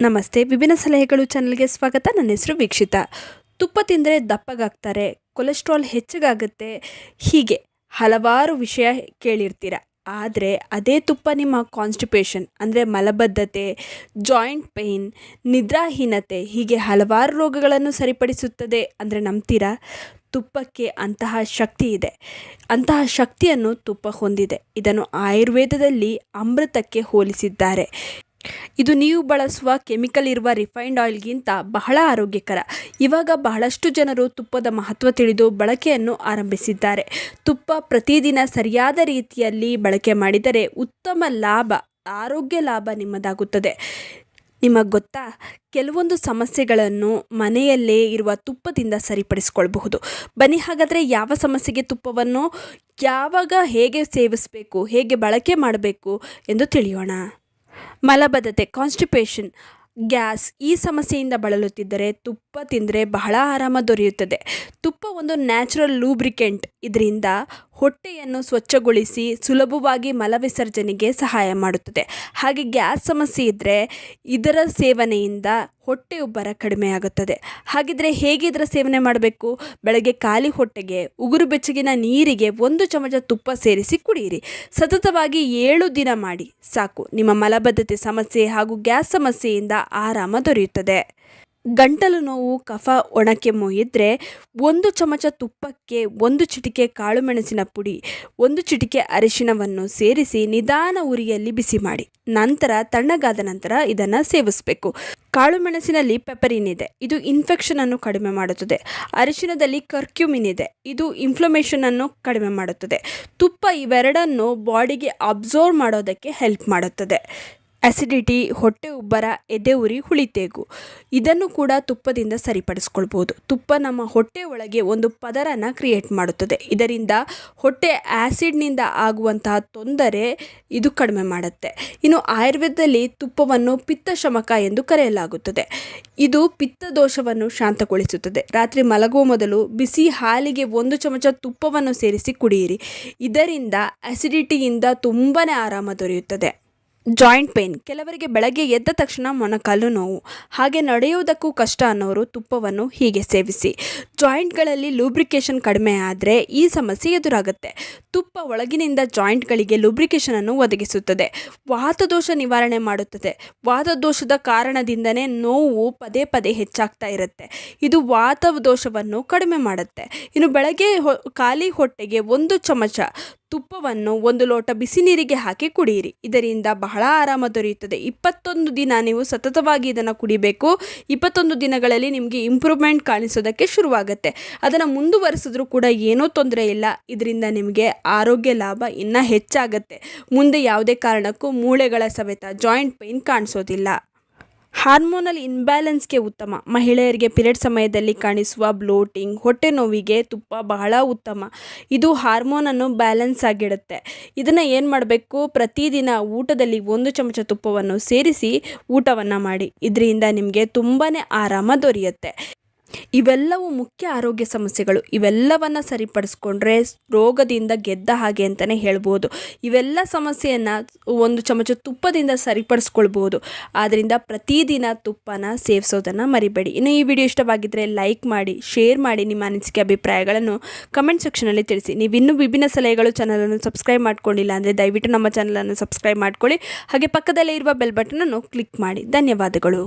ನಮಸ್ತೆ, ವಿಭಿನ್ನ ಸಲಹೆಗಳು ಚಾನಲ್ಗೆ ಸ್ವಾಗತ. ನನ್ನ ಹೆಸರು ವೀಕ್ಷಿತಾ. ತುಪ್ಪ ತಿಂದರೆ ದಪ್ಪಗಾಗ್ತಾರೆ, ಕೊಲೆಸ್ಟ್ರಾಲ್ ಹೆಚ್ಚಗಾಗುತ್ತೆ, ಹೀಗೆ ಹಲವಾರು ವಿಷಯ ಕೇಳಿರ್ತೀರ. ಆದರೆ ಅದೇ ತುಪ್ಪ ನಿಮ್ಮ ಕಾನ್ಸ್ಟಿಪೇಷನ್ ಅಂದರೆ ಮಲಬದ್ಧತೆ, ಜಾಯಿಂಟ್ ಪೇಯ್ನ್, ನಿದ್ರಾಹೀನತೆ ಹೀಗೆ ಹಲವಾರು ರೋಗಗಳನ್ನು ಸರಿಪಡಿಸುತ್ತದೆ ಅಂದರೆ ನಂಬ್ತೀರಾ? ತುಪ್ಪಕ್ಕೆ ಅಂತಹ ಶಕ್ತಿ ಇದೆ. ಅಂತಹ ಶಕ್ತಿಯನ್ನು ತುಪ್ಪ ಹೊಂದಿದೆ. ಇದನ್ನು ಆಯುರ್ವೇದದಲ್ಲಿ ಅಮೃತಕ್ಕೆ ಹೋಲಿಸಿದ್ದಾರೆ. ಇದು ನೀವು ಬಳಸುವ ಕೆಮಿಕಲ್ ಇರುವ ರಿಫೈನ್ಡ್ ಆಯಿಲ್ಗಿಂತ ಬಹಳ ಆರೋಗ್ಯಕರ. ಇವಾಗ ಬಹಳಷ್ಟು ಜನರು ತುಪ್ಪದ ಮಹತ್ವ ತಿಳಿದು ಬಳಕೆಯನ್ನು ಆರಂಭಿಸಿದ್ದಾರೆ. ತುಪ್ಪ ಪ್ರತಿದಿನ ಸರಿಯಾದ ರೀತಿಯಲ್ಲಿ ಬಳಕೆ ಮಾಡಿದರೆ ಉತ್ತಮ ಲಾಭ, ಆರೋಗ್ಯ ಲಾಭ ನಿಮ್ಮದಾಗುತ್ತದೆ. ನಿಮಗೆ ಗೊತ್ತಾ, ಕೆಲವೊಂದು ಸಮಸ್ಯೆಗಳನ್ನು ಮನೆಯಲ್ಲೇ ಇರುವ ತುಪ್ಪದಿಂದ ಸರಿಪಡಿಸಿಕೊಳ್ಳಬಹುದು. ಬನ್ನಿ ಹಾಗಾದರೆ ಯಾವ ಸಮಸ್ಯೆಗೆ ತುಪ್ಪವನ್ನು ಯಾವಾಗ ಹೇಗೆ ಸೇವಿಸಬೇಕು, ಹೇಗೆ ಬಳಕೆ ಮಾಡಬೇಕು ಎಂದು ತಿಳಿಯೋಣ. ಮಲಬದ್ಧತೆ, ಕಾನ್ಸ್ಟಿಪೇಷನ್, ಗ್ಯಾಸ್ ಈ ಸಮಸ್ಯೆಯಿಂದ ಬಳಲುತ್ತಿದ್ದರೆ ತುಪ್ಪ ತಿಂದರೆ ಬಹಳ ಆರಾಮ ದೊರೆಯುತ್ತದೆ. ತುಪ್ಪ ಒಂದು ನ್ಯಾಚುರಲ್ ಲೂಬ್ರಿಕೆಂಟ್. ಇದರಿಂದ ಹೊಟ್ಟೆಯನ್ನು ಸ್ವಚ್ಛಗೊಳಿಸಿ ಸುಲಭವಾಗಿ ಮಲವಿಸರ್ಜನೆಗೆ ಸಹಾಯ ಮಾಡುತ್ತದೆ. ಹಾಗೆ ಗ್ಯಾಸ್ ಸಮಸ್ಯೆ ಇದ್ದರೆ ಇದರ ಸೇವನೆಯಿಂದ ಹೊಟ್ಟೆ ಉಬ್ಬರ ಕಡಿಮೆ ಆಗುತ್ತದೆ. ಹಾಗಿದ್ರೆ ಹೇಗೆ ಇದರ ಸೇವನೆ ಮಾಡಬೇಕು? ಬೆಳಗ್ಗೆ ಖಾಲಿ ಹೊಟ್ಟೆಗೆ ಉಗುರು ಬೆಚ್ಚಗಿನ ನೀರಿಗೆ 1 ಚಮಚ ತುಪ್ಪ ಸೇರಿಸಿ ಕುಡಿಯಿರಿ. ಸತತವಾಗಿ 7 ದಿನ ಮಾಡಿ ಸಾಕು. ನಿಮ್ಮ ಮಲಬದ್ಧತೆ ಸಮಸ್ಯೆ ಹಾಗೂ ಗ್ಯಾಸ್ ಸಮಸ್ಯೆಯಿಂದ ಆರಾಮ ದೊರೆಯುತ್ತದೆ. ಗಂಟಲು ನೋವು, ಕಫ, ಒಣಕೆಮ್ಮು ಇದ್ದರೆ 1 ಚಮಚ ತುಪ್ಪಕ್ಕೆ 1 ಚಿಟಿಕೆ ಕಾಳುಮೆಣಸಿನ ಪುಡಿ, 1 ಚಿಟಿಕೆ ಅರಿಶಿಣವನ್ನು ಸೇರಿಸಿ ನಿಧಾನ ಉರಿಯಲ್ಲಿ ಬಿಸಿ ಮಾಡಿ. ನಂತರ ತಣ್ಣಗಾದ ನಂತರ ಇದನ್ನು ಸೇವಿಸಬೇಕು. ಕಾಳುಮೆಣಸಿನಲ್ಲಿ ಪೆಪರಿನ್ ಇದೆ, ಇದು ಇನ್ಫೆಕ್ಷನ್ ಅನ್ನು ಕಡಿಮೆ ಮಾಡುತ್ತದೆ. ಅರಿಶಿಣದಲ್ಲಿ ಕರ್ಕ್ಯೂಮಿನ್ ಇದೆ, ಇದು ಇನ್ಫ್ಲಮೇಷನ್ ಅನ್ನು ಕಡಿಮೆ ಮಾಡುತ್ತದೆ. ತುಪ್ಪ ಇವೆರಡನ್ನು ಬಾಡಿಗೆ ಅಬ್ಸರ್ವ್ ಮಾಡೋದಕ್ಕೆ ಹೆಲ್ಪ್ ಮಾಡುತ್ತದೆ. ಅಸಿಡಿಟಿ, ಹೊಟ್ಟೆ ಉಬ್ಬರ, ಎದೆ ಉರಿ, ಹುಳಿತೇಗು ಇದನ್ನು ಕೂಡ ತುಪ್ಪದಿಂದ ಸರಿಪಡಿಸ್ಕೊಳ್ಬೋದು. ತುಪ್ಪ ನಮ್ಮ ಹೊಟ್ಟೆ ಒಳಗೆ ಒಂದು ಪದರನ ಕ್ರಿಯೇಟ್ ಮಾಡುತ್ತದೆ. ಇದರಿಂದ ಹೊಟ್ಟೆ ಆ್ಯಸಿಡ್ನಿಂದ ಆಗುವಂತಹ ತೊಂದರೆ ಇದು ಕಡಿಮೆ ಮಾಡುತ್ತೆ. ಇನ್ನು ಆಯುರ್ವೇದದಲ್ಲಿ ತುಪ್ಪವನ್ನು ಪಿತ್ತಶಮಕ ಎಂದು ಕರೆಯಲಾಗುತ್ತದೆ. ಇದು ಪಿತ್ತ ದೋಷವನ್ನು ಶಾಂತಗೊಳಿಸುತ್ತದೆ. ರಾತ್ರಿ ಮಲಗುವ ಮೊದಲು ಬಿಸಿ ಹಾಲಿಗೆ 1 ಚಮಚ ತುಪ್ಪವನ್ನು ಸೇರಿಸಿ ಕುಡಿಯಿರಿ. ಇದರಿಂದ ಅಸಿಡಿಟಿಯಿಂದ ತುಂಬಾ ಆರಾಮ ದೊರೆಯುತ್ತದೆ. ಜಾಯಿಂಟ್ ಪೇಯ್ನ್, ಕೆಲವರಿಗೆ ಬೆಳಗ್ಗೆ ಎದ್ದ ತಕ್ಷಣ ಮೊಣಕಾಲು ನೋವು, ಹಾಗೆ ನಡೆಯುವುದಕ್ಕೂ ಕಷ್ಟ ಅನ್ನೋರು ತುಪ್ಪವನ್ನು ಹೀಗೆ ಸೇವಿಸಿ. ಜಾಯಿಂಟ್ಗಳಲ್ಲಿ ಲೂಬ್ರಿಕೇಷನ್ ಕಡಿಮೆ ಆದರೆ ಈ ಸಮಸ್ಯೆ ಎದುರಾಗುತ್ತೆ. ತುಪ್ಪ ಒಳಗಿನಿಂದ ಜಾಯಿಂಟ್ಗಳಿಗೆ ಲೂಬ್ರಿಕೇಷನನ್ನು ಒದಗಿಸುತ್ತದೆ. ವಾತದೋಷ ನಿವಾರಣೆ ಮಾಡುತ್ತದೆ. ವಾತದೋಷದ ಕಾರಣದಿಂದನೇ ನೋವು ಪದೇ ಪದೇ ಹೆಚ್ಚಾಗ್ತಾ ಇರುತ್ತೆ. ಇದು ವಾತದೋಷವನ್ನು ಕಡಿಮೆ ಮಾಡುತ್ತೆ. ಇನ್ನು ಬೆಳಗ್ಗೆ ಖಾಲಿ ಹೊಟ್ಟೆಗೆ 1 ಚಮಚ ತುಪ್ಪವನ್ನು 1 ಲೋಟ ಬಿಸಿ ನೀರಿಗೆ ಹಾಕಿ ಕುಡಿಯಿರಿ. ಇದರಿಂದ ಬಹಳ ಆರಾಮ ದೊರೆಯುತ್ತದೆ. 21 ದಿನ ನೀವು ಸತತವಾಗಿ ಇದನ್ನು ಕುಡಿಬೇಕು. 21 ದಿನಗಳಲ್ಲಿ ನಿಮಗೆ ಇಂಪ್ರೂವ್ಮೆಂಟ್ ಕಾಣಿಸೋದಕ್ಕೆ ಶುರುವಾಗುತ್ತೆ. ಅದನ್ನು ಮುಂದುವರಿಸಿದ್ರೂ ಕೂಡ ಏನೂ ತೊಂದರೆ ಇಲ್ಲ. ಇದರಿಂದ ನಿಮಗೆ ಆರೋಗ್ಯ ಲಾಭ ಇನ್ನೂ ಹೆಚ್ಚಾಗುತ್ತೆ. ಮುಂದೆ ಯಾವುದೇ ಕಾರಣಕ್ಕೂ ಮೂಳೆಗಳ ಸವೆತ, ಜಾಯಿಂಟ್ ಪೇಯ್ನ್ ಕಾಣಿಸೋದಿಲ್ಲ. ಹಾರ್ಮೋನಲ್ ಇನ್ಬ್ಯಾಲೆನ್ಸ್ಗೆ ಉತ್ತಮ. ಮಹಿಳೆಯರಿಗೆ ಪಿರಿಯಡ್ ಸಮಯದಲ್ಲಿ ಕಾಣಿಸುವ ಬ್ಲೋಟಿಂಗ್, ಹೊಟ್ಟೆ ನೋವಿಗೆ ತುಪ್ಪ ಬಹಳ ಉತ್ತಮ. ಇದು ಹಾರ್ಮೋನನ್ನು ಬ್ಯಾಲೆನ್ಸ್ ಆಗಿಡುತ್ತೆ. ಇದನ್ನು ಏನು ಮಾಡಬೇಕು? ಪ್ರತಿದಿನ ಊಟದಲ್ಲಿ 1 ಚಮಚ ತುಪ್ಪವನ್ನು ಸೇರಿಸಿ ಊಟವನ್ನು ಮಾಡಿ. ಇದರಿಂದ ನಿಮಗೆ ತುಂಬಾ ಆರಾಮ ದೊರೆಯುತ್ತೆ. ಇವೆಲ್ಲವೂ ಮುಖ್ಯ ಆರೋಗ್ಯ ಸಮಸ್ಯೆಗಳು. ಇವೆಲ್ಲವನ್ನು ಸರಿಪಡಿಸ್ಕೊಂಡ್ರೆ ರೋಗದಿಂದ ಗೆದ್ದ ಹಾಗೆ ಅಂತಲೇ ಹೇಳ್ಬೋದು. ಇವೆಲ್ಲ ಸಮಸ್ಯೆಯನ್ನು 1 ಚಮಚ ತುಪ್ಪದಿಂದ ಸರಿಪಡಿಸ್ಕೊಳ್ಬೋದು. ಆದ್ದರಿಂದ ಪ್ರತಿದಿನ ತುಪ್ಪನ ಸೇವಿಸೋದನ್ನು ಮರಿಬೇಡಿ. ಇನ್ನು ಈ ವಿಡಿಯೋ ಇಷ್ಟವಾಗಿದ್ದರೆ ಲೈಕ್ ಮಾಡಿ, ಶೇರ್ ಮಾಡಿ. ನಿಮ್ಮ ಅನಿಸಿಕೆ ಅಭಿಪ್ರಾಯಗಳನ್ನು ಕಮೆಂಟ್ ಸೆಕ್ಷನಲ್ಲಿ ತಿಳಿಸಿ. ನೀವಿನ್ನೂ ವಿಭಿನ್ನ ಸಲಹೆಗಳು ಚಾನಲನ್ನು ಸಬ್ಸ್ಕ್ರೈಬ್ ಮಾಡ್ಕೊಂಡಿಲ್ಲ ಅಂದರೆ ದಯವಿಟ್ಟು ನಮ್ಮ ಚಾನಲನ್ನು ಸಬ್ಸ್ಕ್ರೈಬ್ ಮಾಡ್ಕೊಳ್ಳಿ. ಹಾಗೆ ಪಕ್ಕದಲ್ಲೇ ಇರುವ ಬೆಲ್ ಬಟನನ್ನು ಕ್ಲಿಕ್ ಮಾಡಿ. ಧನ್ಯವಾದಗಳು.